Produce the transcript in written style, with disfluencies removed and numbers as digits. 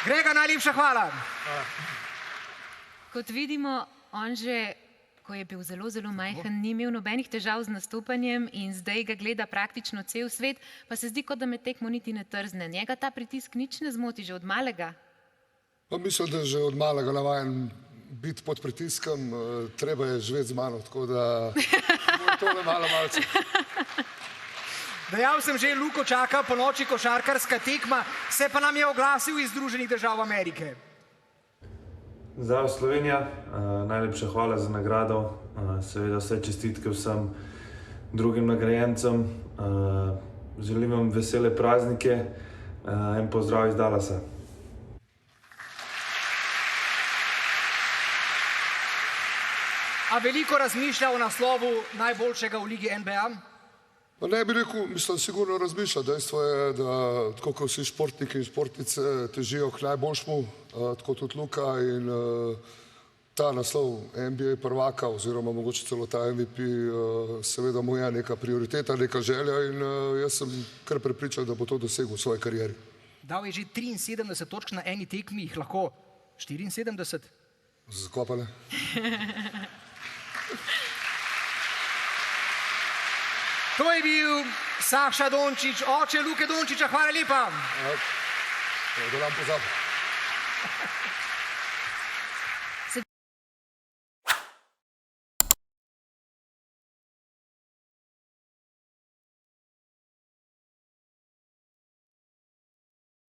Grega, najlepša hvala. Kot vidimo, on že, ko je bil zelo, zelo majhen, ni imel nobenih težav z nastopanjem in zdaj ga gleda praktično cel svet, pa se zdi, kot da me tekmo niti ne trzne. Njega ta pritisk nič ne zmoti, že od malega. Pa mislim, da že od malega navajen biti pod pritiskom, treba je živeti z mano, tako da tole malce. Dejal sem že, Luko čaka po noči košarkarska tekma, se pa nam je oglasil iz Združenih držav Amerike. Zdravo Slovenija, najlepša hvala za nagrado, seveda vse čestitke vsem drugim nagrajencem, želim vam vesele praznike in pozdrav iz Dallasa. A veliko razmišlja o naslovu najboljšega v ligi NBA? Pa ne bi rekel, mislim, sigurno razmišlja. Dejstvo je, da tako kot vsi športniki in športnice težijo k najboljšmu, tako tudi Luka in ta naslov NBA prvaka oziroma mogoče celo ta MVP, seveda mu je neka prioriteta, neka želja in jaz sem kar prepričan, da bo to dosegel v svoji karieri. Dal je že 73 točk na eni tekmi, jih lahko 74? Zakaj pa ne? To je bil Saša Dončić, oče Luke Dončića, hvala lepa. Da nam pozabi.